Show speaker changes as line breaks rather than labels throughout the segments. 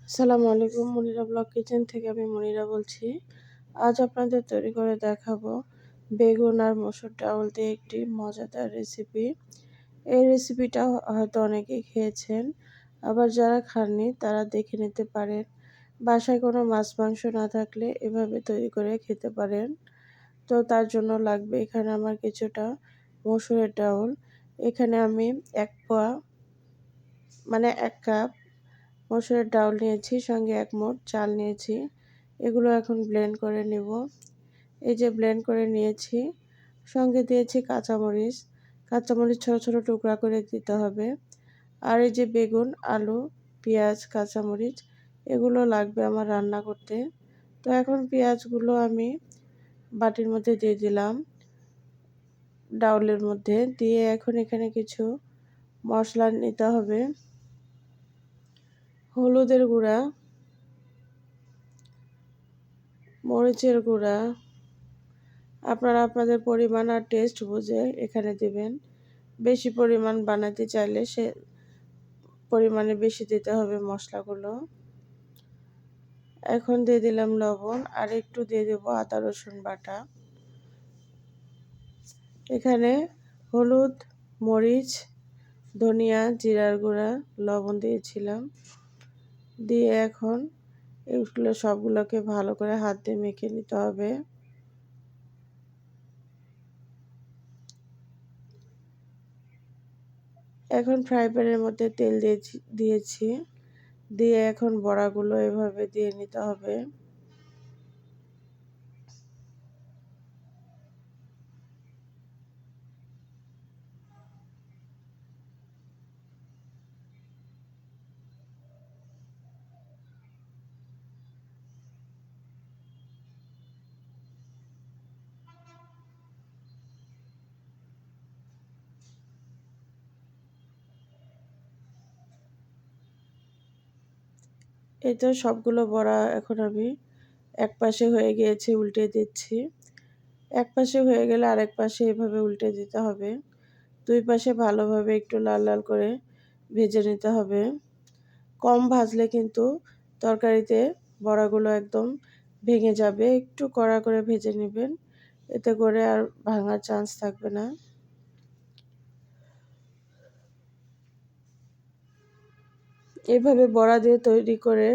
আসসালামু আলাইকুম, Monira blog kitchen থেকে আমি মনিরা বলছি। আজ আপনাদের তৈরি করে দেখাবো বেগুন আর মসুর ডাউল দিয়ে একটি মজাদার রেসিপি। এই রেসিপিটা হয়তো অনেকেই খেয়েছেন, আবার যারা খাননি তারা দেখে নিতে পারেন। বাসায় কোনো মাছ মাংস না থাকলে এভাবে তৈরি করে খেতে পারেন। তো তার জন্য লাগবে এখানে আমার কিছুটা মসুরের ডাউল। এখানে আমি 1 পোয়া মানে 1 কাপ মসুরের ডাউল নিয়েছি, সঙ্গে 1 মুঠ চাল নিয়েছি। এগুলো এখন ব্লেন্ড করে নেব। এই যে ব্লেন্ড করে নিয়েছি, সঙ্গে দিয়েছি কাঁচামরিচ। কাঁচামরিচ ছোট ছোট টুকরা করে দিতে হবে। আর এই যে বেগুন, আলু, পেঁয়াজ, কাঁচামরিচ এগুলো লাগবে আমার রান্না করতে। তো এখন পেঁয়াজগুলো আমি বাটির মধ্যে দিয়ে দিলাম, ডাউলের মধ্যে দিয়ে এখন এখানে কিছু মশলা নিতে হবে। হলুদের গুঁড়া, মরিচের গুঁড়া, আপনারা আপনাদের পরিমাণ আর টেস্ট বুঝে এখানে দেবেন। বেশি পরিমাণ বানাতে চাইলে সে পরিমাণে বেশি দিতে হবে মশলাগুলো। এখন দিয়ে দিলাম লবণ, আর একটু দিয়ে দেব আদা রসুন বাটা। এখানে হলুদ, মরিচ, ধনিয়া, জিরার গুঁড়া, লবণ দিয়েছিলাম। দিয়ে এখন এগুলো সবগুলোকে ভালো করে হাত দিয়ে মেখে নিতে হবে। এখন ফ্রাই প্যানের মধ্যে তেল দিয়েছি, দিয়ে এখন বড়াগুলো এভাবে দিয়ে নিতে হবে। এই তো সবগুলো বড়া এখন আমি এক পাশে হয়ে গিয়েছে, উল্টে দিচ্ছি। এক পাশে হয়ে গেলে আরেক পাশে এভাবে উল্টে দিতে হবে। দুই পাশে ভালোভাবে একটু লাল লাল করে ভেজে নিতে হবে। কম ভাজলে কিন্তু তরকারিতে বড়াগুলো একদম ভেঙে যাবে। একটু কড়া করে ভেজে নেবেন, এতে করে আর ভাঙার চান্স থাকবে না। এভাবে বড়া দিয়ে তৈরি করে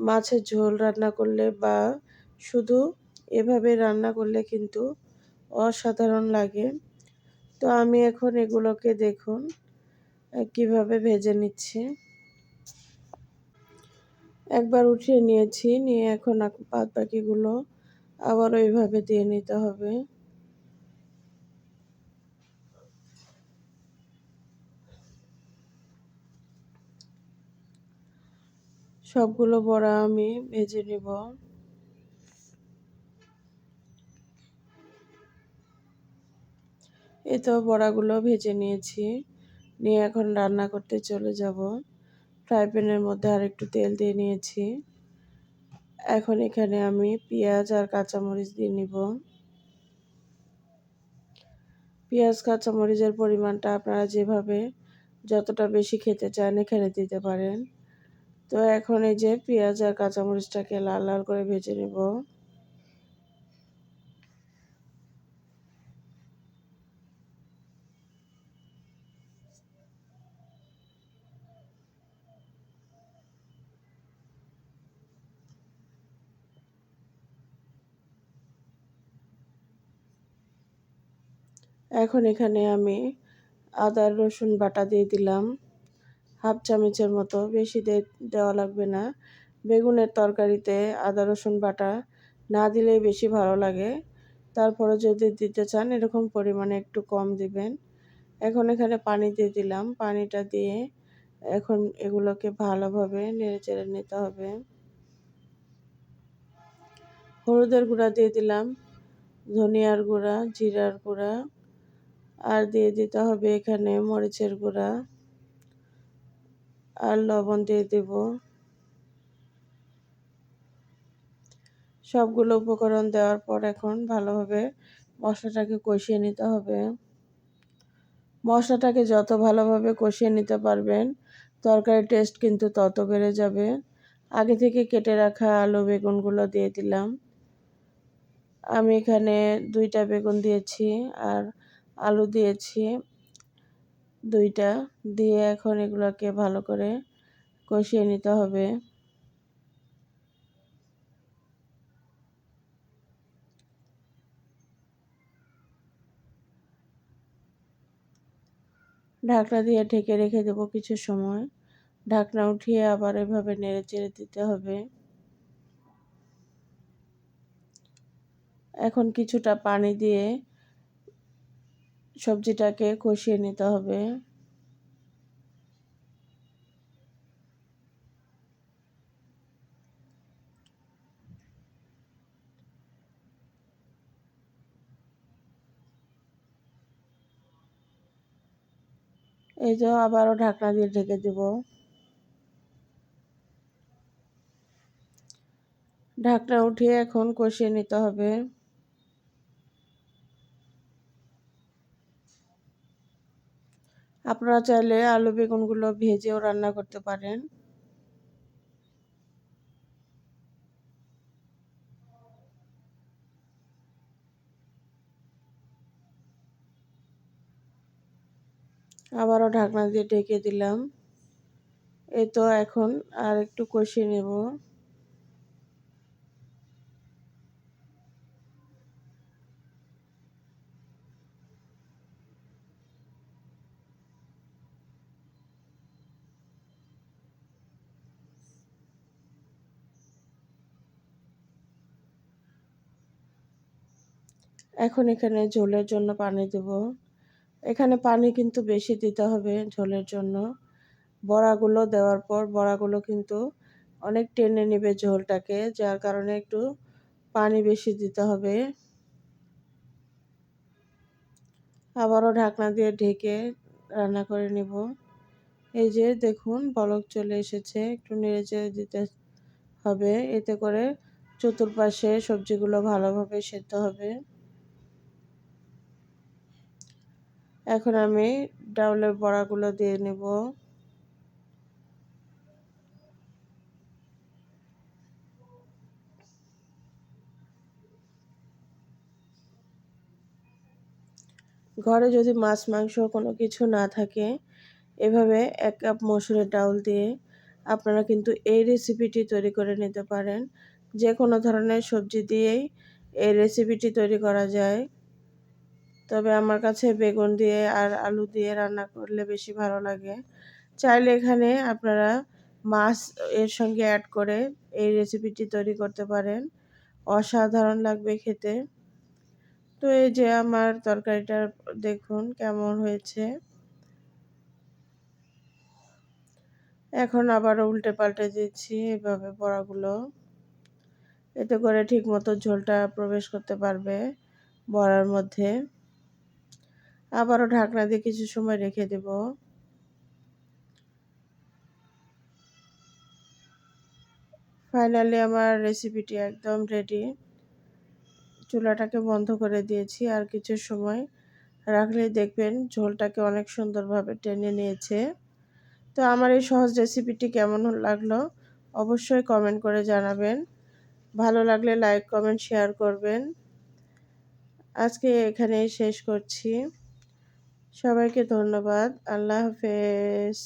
মাছের ঝোল রান্না করলে বা শুধু এভাবে রান্না করলে কিন্তু অসাধারণ লাগে। তো আমি এখন এগুলোকে দেখুন কিভাবে ভেজে নিচ্ছি। একবার উঠিয়ে নিয়েছি, নিয়ে এখন বাদ বাকিগুলো আবার ওইভাবে দিয়ে নিতে হবে। সবগুলো বড়া আমি ভেজে নেব। এই তো বড়াগুলো ভেজে নিয়েছি, নিয়ে এখন রান্না করতে চলে যাব। ফ্রাই প্যানের মধ্যে আর একটু তেল দিয়ে নিয়েছি। এখন এখানে আমি পেঁয়াজ আর কাঁচামরিচ দিয়ে নিব। পেঁয়াজ কাঁচামরিচের পরিমাণটা আপনারা যেভাবে যতটা বেশি খেতে চান এখানে দিতে পারেন। তো এখন এই যে পেঁয়াজ আর কাঁচামরিচটাকে লাল লাল করে ভেজে নেব। এখন এখানে আমি আদা রসুন বাটা দিয়ে দিলাম, 1/2 চামচের মতো, বেশি দেওয়া লাগবে না। বেগুনের তরকারিতে আদা রসুন বাটা না দিলেই বেশি ভালো লাগে। তারপরে যদি দিতে চান এরকম পরিমাণে একটু কম দিবেন। এখন এখানে পানি দিয়ে দিলাম, পানিটা দিয়ে এখন এগুলোকে ভালোভাবে নেড়েচেড়ে নিতে হবে। হলুদের গুঁড়া দিয়ে দিলাম, ধনিয়ার গুঁড়া, জিরার গুঁড়া, আর দিয়ে দিতে হবে এখানে মরিচের গুঁড়া, আর লবণ দিয়ে দেব। সবগুলো উপকরণ দেওয়ার পর এখন ভালোভাবে মশলাটাকে কষিয়ে নিতে হবে। মশলাটাকে যত ভালোভাবে কষিয়ে নিতে পারবেন তরকারির টেস্ট কিন্তু তত বেড়ে যাবে। আগে থেকে কেটে রাখা আলু বেগুনগুলো দিয়ে দিলাম। আমি এখানে 2টা বেগুন দিয়েছি আর আলু দিয়েছি 2টা, দিয়ে এখন এগুলোকে ভালো করে কষিয়ে নিতে হবে। ঢাকনা দিয়ে ঢেকে রেখে দেবো কিছু সময়। ঢাকনা উঠিয়ে আবার এভাবে নেড়ে চেড়ে দিতে হবে। এখন কিছুটা পানি দিয়ে সবজিটাকে কষিয়ে নিতে হবে। এই যে আবারও ঢাকনা দিয়ে ঢেকে দেব। ঢাকনা উঠিয়ে এখন কষিয়ে নিতে হবে। আপনারা চাইলে আলু বেগুনগুলো ভেজেও রান্না করতে পারেন। আবারও ঢাকনা দিয়ে ঢেকে দিলাম। এই তো এখন আর একটু কষিয়ে নেব। এখন এখানে ঝোলের জন্য পানি দেব। এখানে পানি কিন্তু বেশি দিতে হবে ঝোলের জন্য। বড়াগুলো দেওয়ার পর বড়াগুলো কিন্তু অনেক টেনে নেবে ঝোলটাকে, যার কারণে একটু পানি বেশি দিতে হবে। আবারও ঢাকনা দিয়ে ঢেকে রান্না করে নেব। এই যে দেখুন বলক চলে এসেছে, একটু নেড়ে চেড়ে দিতে হবে, এতে করে চতুর্পাশে সবজিগুলো ভালোভাবে সেদ্ধ হবে। এখন আমি ডাউলের বড়াগুলো দিয়ে নেব। ঘরে যদি মাছ মাংস কোনো কিছু না থাকে, এভাবে 1 কাপ মসুরের ডাউল দিয়ে আপনারা কিন্তু এই রেসিপিটি তৈরি করে নিতে পারেন। যে কোনো ধরনের সবজি দিয়েই এই রেসিপিটি তৈরি করা যায়। তবে আমার কাছে বেগুন দিয়ে আর আলু দিয়ে রান্না করলে বেশি ভালো লাগে। চাইলে এখানে আপনারা মাছ এর সঙ্গে অ্যাড করে এই রেসিপিটি তৈরি করতে পারেন। অসাধারণ লাগবে খেতে। তো এই যে আমার তরকারিটা দেখুন কেমন হয়েছে। এখন আবার উল্টে পাল্টে দিচ্ছি এভাবে বড়াগুলো। এতে করে ঠিকমতো ঝোলটা প্রবেশ করতে পারবে বড়ার মধ্যে। আবারও ঢাকনা দিয়ে কিছু সময় রেখে দেব। ফাইনালি আমার রেসিপিটি একদম রেডি। চুলাটাকে বন্ধ করে দিয়েছি, আর কিছু সময় রাখলেই দেখবেন ঝোলটাকে অনেক সুন্দরভাবে টেনে নিয়েছে। তো আমার এই সহজ রেসিপিটি কেমন লাগলো অবশ্যই কমেন্ট করে জানাবেন। ভালো লাগলে লাইক কমেন্ট শেয়ার করবেন। আজকে এখানেই শেষ করছি। সবাইকে ধন্যবাদ। আল্লাহ হাফেজ।